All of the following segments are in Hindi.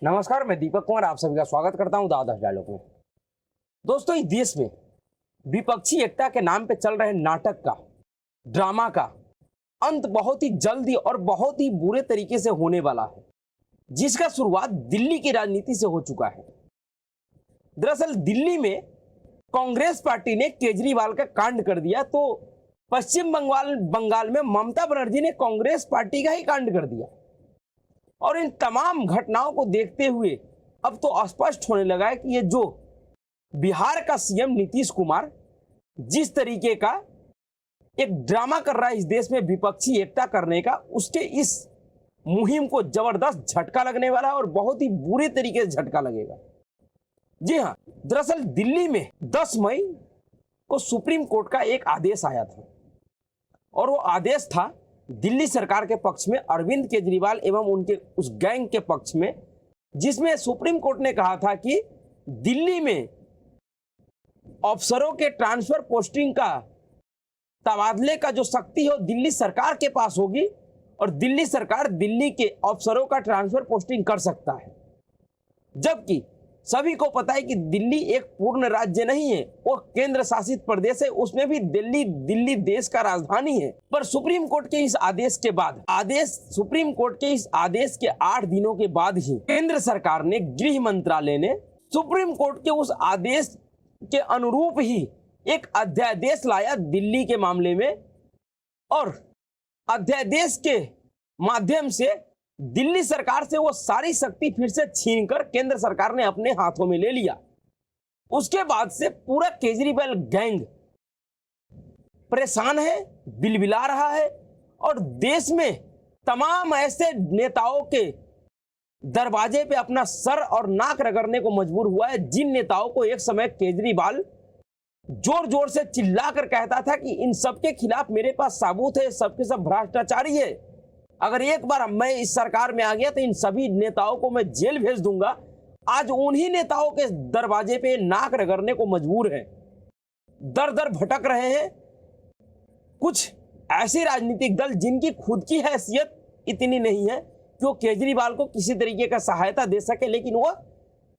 नमस्कार, मैं दीपक कुमार आप सभी का स्वागत करता हूं दादा डायलॉग में। दोस्तों, इस देश में विपक्षी एकता के नाम पे चल रहे नाटक का, ड्रामा का अंत बहुत ही जल्दी और बहुत ही बुरे तरीके से होने वाला है, जिसका शुरुआत दिल्ली की राजनीति से हो चुका है। दरअसल दिल्ली में कांग्रेस पार्टी ने केजरीवाल का कांड कर दिया, तो पश्चिम बंगाल में ममता बनर्जी ने कांग्रेस पार्टी का ही कांड कर दिया। और इन तमाम घटनाओं को देखते हुए अब तो स्पष्ट होने लगा है कि ये जो बिहार का सीएम नीतीश कुमार जिस तरीके का एक ड्रामा कर रहा है इस देश में विपक्षी एकता करने का, उसके इस मुहिम को जबरदस्त झटका लगने वाला है और बहुत ही बुरे तरीके से झटका लगेगा। जी हां, दरअसल दिल्ली में 10 मई को सुप्रीम कोर्ट का एक आदेश आया था और वो आदेश था दिल्ली सरकार के पक्ष में, अरविंद केजरीवाल एवं उनके उस गैंग के पक्ष में, जिसमें सुप्रीम कोर्ट ने कहा था कि दिल्ली में अफसरों के ट्रांसफर पोस्टिंग का तबादले का जो शक्ति है दिल्ली सरकार के पास होगी और दिल्ली सरकार दिल्ली के अफसरों का ट्रांसफर पोस्टिंग कर सकता है। जबकि सभी को पता है कि दिल्ली एक पूर्ण राज्य नहीं है, वो केंद्र शासित प्रदेश है, उसमें भी दिल्ली देश का राजधानी है। पर सुप्रीम कोर्ट के इस आदेश के बाद, सुप्रीम कोर्ट के इस आदेश के 8 दिनों के बाद ही केंद्र सरकार ने, गृह मंत्रालय ने सुप्रीम कोर्ट के उस आदेश के अनुरूप ही एक अध्यादेश लाया दिल्ली के मामले में, और अध्यादेश के माध्यम से दिल्ली सरकार से वो सारी शक्ति फिर से छीनकर केंद्र सरकार ने अपने हाथों में ले लिया। उसके बाद से पूरा केजरीवाल गैंग परेशान है, बिलबिला रहा है और देश में तमाम ऐसे नेताओं के दरवाजे पे अपना सर और नाक रगड़ने को मजबूर हुआ है, जिन नेताओं को एक समय केजरीवाल जोर जोर से चिल्लाकर कहता था कि इन सबके खिलाफ मेरे पास सबूत है, सबके सब भ्रष्टाचारी है, अगर एक बार मैं इस सरकार में आ गया तो इन सभी नेताओं को मैं जेल भेज दूंगा। आज उन्हीं नेताओं के दरवाजे पे नाक रगड़ने को मजबूर है, दर दर भटक रहे हैं कुछ ऐसे राजनीतिक दल जिनकी खुद की हैसियत इतनी नहीं है कि वो केजरीवाल को किसी तरीके का सहायता दे सके, लेकिन वो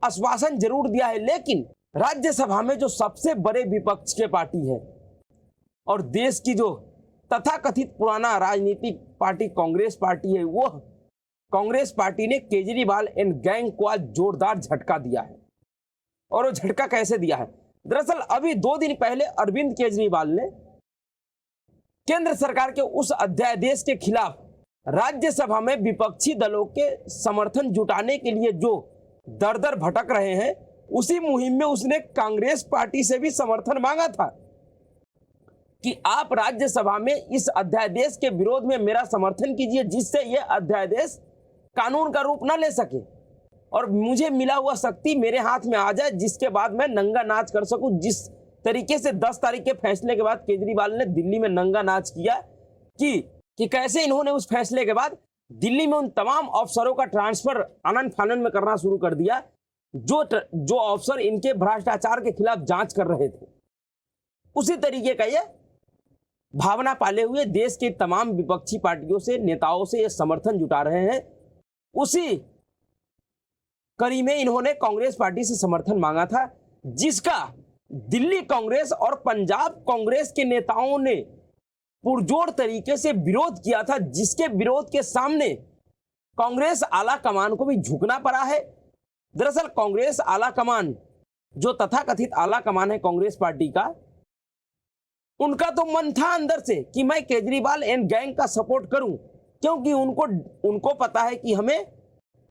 आश्वासन जरूर दिया है। लेकिन राज्यसभा में जो सबसे बड़े विपक्ष के पार्टी है और देश की जो तथाकथित पुराना राजनीतिक पार्टी कांग्रेस पार्टी है, वो कांग्रेस पार्टी ने केजरीवाल एंड गैंग को आज जोरदार झटका दिया है। और वो झटका कैसे दिया है? दरअसल अभी 2 दिन पहले अरविंद केजरीवाल ने केंद्र सरकार के उस अध्यादेश के खिलाफ राज्यसभा में विपक्षी दलों के समर्थन जुटाने के लिए जो दर दर भटक रहे हैं, उसी मुहिम में उसने कांग्रेस पार्टी से भी समर्थन मांगा था कि आप राज्यसभा में इस अध्यादेश के विरोध में मेरा समर्थन कीजिए, जिससे यह अध्यादेश कानून का रूप न ले सके और मुझे मिला हुआ शक्ति मेरे हाथ में आ जाए, जिसके बाद मैं नंगा नाच कर सकूं। जिस तरीके से 10 तारीख के फैसले के बाद केजरीवाल ने दिल्ली में नंगा नाच किया कि कैसे इन्होंने उस फैसले के बाद दिल्ली में उन तमाम अफसरों का ट्रांसफर आनन फानन में करना शुरू कर दिया जो अफसर इनके भ्रष्टाचार के खिलाफ जांच कर रहे थे। उसी तरीके का यह भावना पाले हुए देश के तमाम विपक्षी पार्टियों से, नेताओं से ये समर्थन जुटा रहे हैं। उसी कड़ी में इन्होंने कांग्रेस पार्टी से समर्थन मांगा था, जिसका दिल्ली कांग्रेस और पंजाब कांग्रेस के नेताओं ने पुरजोर तरीके से विरोध किया था, जिसके विरोध के सामने कांग्रेस आला कमान को भी झुकना पड़ा है। दरअसल कांग्रेस आला कमान, जो तथाकथित आला कमान है कांग्रेस पार्टी का, उनका तो मन था अंदर से कि मैं केजरीवाल एंड गैंग का सपोर्ट करूं, क्योंकि उनको पता है कि हमें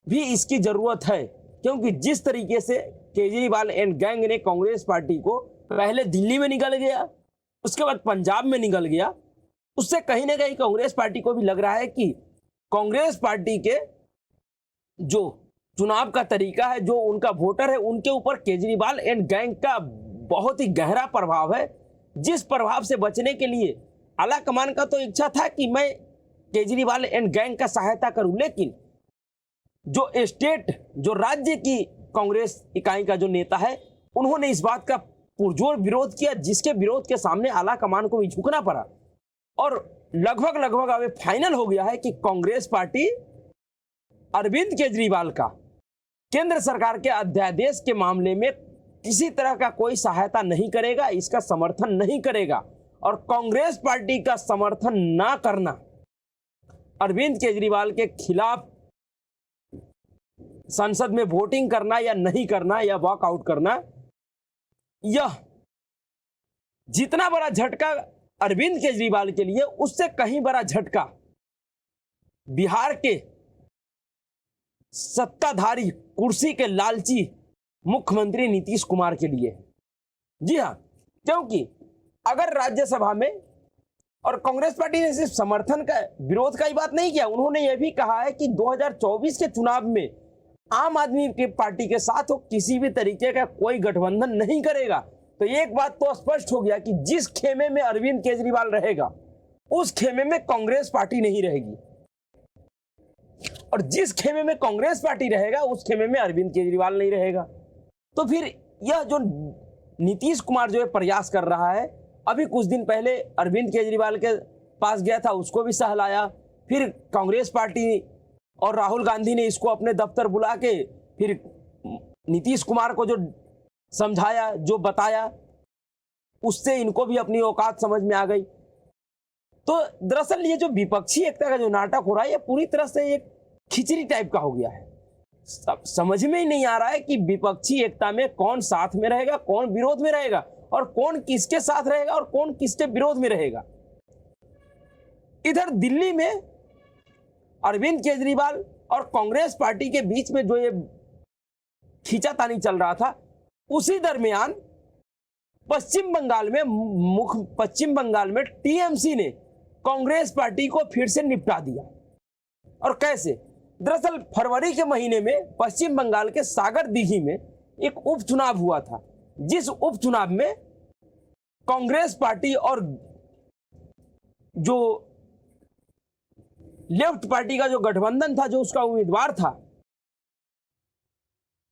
भी इसकी जरूरत है। क्योंकि जिस तरीके से केजरीवाल एंड गैंग ने कांग्रेस पार्टी को पहले दिल्ली में निगल गया, उसके बाद पंजाब में निगल गया, उससे कहीं ना कहीं कांग्रेस पार्टी को भी लग रहा है कि कांग्रेस पार्टी के जो चुनाव का तरीका है, जो उनका वोटर है, उनके ऊपर केजरीवाल एंड गैंग का बहुत ही गहरा प्रभाव है, जिस प्रभाव से बचने के लिए आला कमान का तो इच्छा था कि मैं केजरीवाल एंड गैंग का सहायता करूं, लेकिन जो राज्य की कांग्रेस इकाई का जो नेता है, उन्होंने इस बात का पुरजोर विरोध किया, जिसके विरोध के सामने आला कमान को भी झुकना पड़ा। और लगभग अब फाइनल हो गया है कि कांग्रेस पार्टी अरविंद केजरीवाल का केंद्र सरकार के अध्यादेश के मामले में किसी तरह का कोई सहायता नहीं करेगा, इसका समर्थन नहीं करेगा। और कांग्रेस पार्टी का समर्थन ना करना, अरविंद केजरीवाल के खिलाफ संसद में वोटिंग करना या नहीं करना या वॉकआउट करना, यह जितना बड़ा झटका अरविंद केजरीवाल के लिए, उससे कहीं बड़ा झटका बिहार के सत्ताधारी कुर्सी के लालची मुख्यमंत्री नीतीश कुमार के लिए। जी हां, क्योंकि अगर राज्यसभा में, और कांग्रेस पार्टी ने सिर्फ समर्थन का, विरोध का ही बात नहीं किया, उन्होंने यह भी कहा है कि 2024 के चुनाव में आम आदमी की पार्टी के साथ वो किसी भी तरीके का कोई गठबंधन नहीं करेगा। तो एक बात तो स्पष्ट हो गया कि जिस खेमे में अरविंद केजरीवाल रहेगा, उस खेमे में कांग्रेस पार्टी नहीं रहेगी, और जिस खेमे में कांग्रेस पार्टी रहेगा, उस खेमे में अरविंद केजरीवाल नहीं रहेगा। तो फिर यह जो नीतीश कुमार जो है प्रयास कर रहा है, अभी कुछ दिन पहले अरविंद केजरीवाल के पास गया था, उसको भी सहलाया, फिर कांग्रेस पार्टी और राहुल गांधी ने इसको अपने दफ्तर बुला के फिर नीतीश कुमार को जो समझाया, जो बताया, उससे इनको भी अपनी औकात समझ में आ गई। तो दरअसल ये जो विपक्षी एकता का जो नाटक हो रहा है, ये पूरी तरह से एक खिचड़ी टाइप का हो गया है। समझ में ही नहीं आ रहा है कि विपक्षी एकता में कौन साथ में रहेगा, कौन विरोध में रहेगा, और कौन किसके साथ रहेगा और कौन किसके विरोध में रहेगा। इधर दिल्ली में अरविंद केजरीवाल और कांग्रेस पार्टी के बीच में जो ये खींचातानी चल रहा था, उसी दरमियान पश्चिम बंगाल में टीएमसी ने कांग्रेस पार्टी को फिर से निपटा दिया। और कैसे? दरअसल फरवरी के महीने में पश्चिम बंगाल के सागर दीघी में एक उपचुनाव हुआ था, जिस उपचुनाव में कांग्रेस पार्टी और जो लेफ्ट पार्टी का जो गठबंधन था, जो उसका उम्मीदवार था,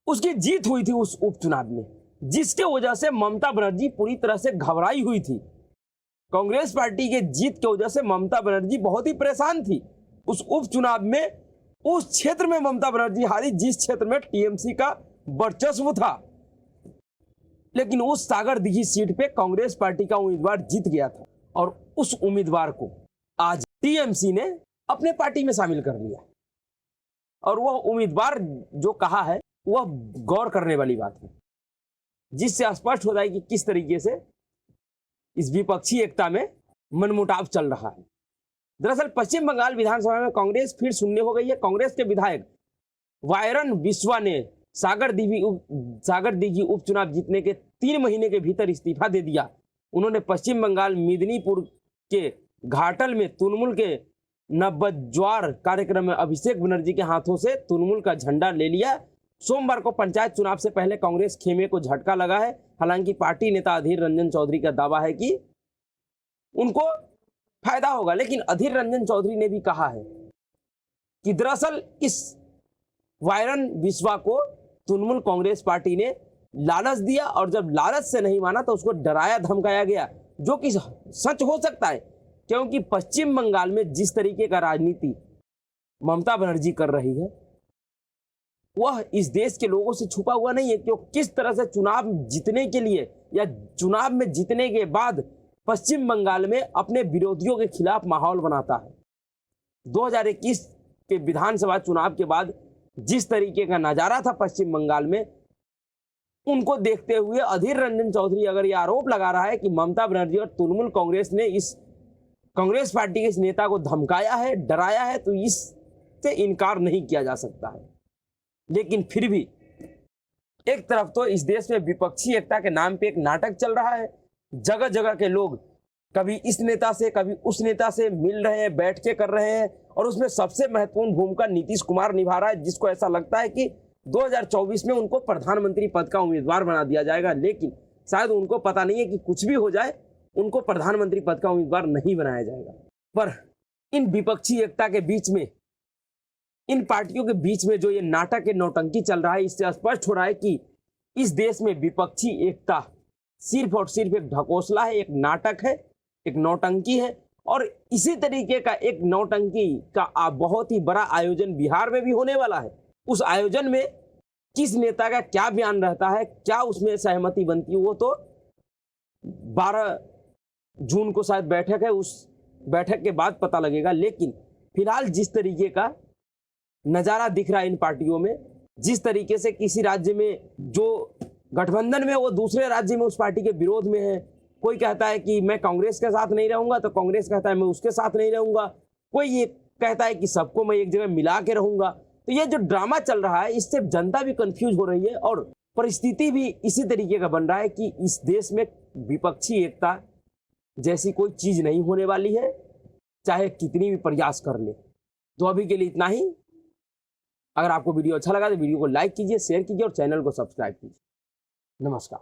उसकी जीत हुई थी उस उपचुनाव में, जिसके वजह से ममता बनर्जी पूरी तरह से घबराई हुई थी। कांग्रेस पार्टी के जीत की वजह से ममता बनर्जी बहुत ही परेशान थी। उस उपचुनाव में उस क्षेत्र में ममता बनर्जी हारी, जिस क्षेत्र में टीएमसी का वर्चस्व था, लेकिन उस सागर दीघी सीट पे कांग्रेस पार्टी का उम्मीदवार जीत गया था, और उस उम्मीदवार को आज टीएमसी ने अपने पार्टी में शामिल कर लिया। और वह उम्मीदवार जो कहा है, वह गौर करने वाली बात है, जिससे स्पष्ट होता है कि किस तरीके से इस विपक्षी एकता में मनमुटाव चल रहा है। दरअसल पश्चिम बंगाल विधानसभा में कांग्रेस फिर शून्य हो गई है। कांग्रेस के विधायक वायरन बिस्वा ने सागर दीघी उपचुनाव जीतने के 3 महीने के भीतर इस्तीफा दे दिया। उन्होंने पश्चिम बंगाल मिदनीपुर के घाटल में तुलमुल के नवज्वार कार्यक्रम में अभिषेक बनर्जी के हाथों से तुलमुल का झंडा ले लिया। सोमवार को पंचायत चुनाव से पहले कांग्रेस खेमे को झटका लगा है। हालांकि पार्टी नेता अधीर रंजन चौधरी का दावा है कि उनको फायदा होगा, लेकिन अधीर रंजन चौधरी ने भी कहा है कि दरअसल इस वायरन बिस्वा को तुलमुल कांग्रेस पार्टी ने लालच दिया, और जब लालच से नहीं माना तो उसको डराया धमकाया गया, जो कि सच हो सकता है, क्योंकि पश्चिम बंगाल में जिस तरीके का राजनीति ममता बनर्जी कर रही है, वह इस देश के लोगों से छुपा हुआ नहीं है। कि किस तरह से चुनाव जीतने के लिए या चुनाव में जीतने के बाद पश्चिम बंगाल में अपने विरोधियों के खिलाफ माहौल बनाता है। 2021 के विधानसभा चुनाव के बाद जिस तरीके का नजारा था पश्चिम बंगाल में, उनको देखते हुए अधीर रंजन चौधरी अगर यह आरोप लगा रहा है कि ममता बनर्जी और तृणमूल कांग्रेस ने इस कांग्रेस पार्टी के इस नेता को धमकाया है, डराया है, तो इससे इनकार नहीं किया जा सकता है। लेकिन फिर भी एक तरफ तो इस देश में विपक्षी एकता के नाम पे एक नाटक चल रहा है। जगह जगह के लोग कभी इस नेता से कभी उस नेता से मिल रहे हैं, बैठ के कर रहे हैं, और उसमें सबसे महत्वपूर्ण भूमिका नीतीश कुमार निभा रहा है, जिसको ऐसा लगता है कि 2024 में उनको प्रधानमंत्री पद का उम्मीदवार बना दिया जाएगा। लेकिन शायद उनको पता नहीं है कि कुछ भी हो जाए, उनको प्रधानमंत्री पद का उम्मीदवार नहीं बनाया जाएगा। पर इन विपक्षी एकता के बीच में, इन पार्टियों के बीच में जो ये नाटक है, नौटंकी चल रहा है, इससे स्पष्ट हो रहा है कि इस देश में विपक्षी एकता सिर्फ और सिर्फ एक ढकोसला है, एक नाटक है, एक नौटंकी है। और इसी तरीके का एक नौटंकी का बहुत ही बड़ा आयोजन बिहार में भी होने वाला है। उस आयोजन में किस नेता का क्या बयान रहता है, क्या उसमें सहमति बनती है, वो तो 12 जून को शायद बैठक है, उस बैठक के बाद पता लगेगा। लेकिन फिलहाल जिस तरीके का नजारा दिख रहा है इन पार्टियों में, जिस तरीके से किसी राज्य में जो गठबंधन में वो दूसरे राज्य में उस पार्टी के विरोध में है, कोई कहता है कि मैं कांग्रेस के साथ नहीं रहूंगा तो कांग्रेस कहता है मैं उसके साथ नहीं रहूंगा, कोई ये कहता है कि सबको मैं एक जगह मिला के रहूंगा। तो ये जो ड्रामा चल रहा है इससे जनता भी कंफ्यूज हो रही है और परिस्थिति भी इसी तरीके का बन रहा है कि इस देश में विपक्षी एकता जैसी कोई चीज नहीं होने वाली है, चाहे कितनी भी प्रयास कर ले। तो अभी के लिए इतना ही। अगर आपको वीडियो अच्छा लगा तो वीडियो को लाइक कीजिए, शेयर कीजिए और चैनल को सब्सक्राइब कीजिए। नमस्कार।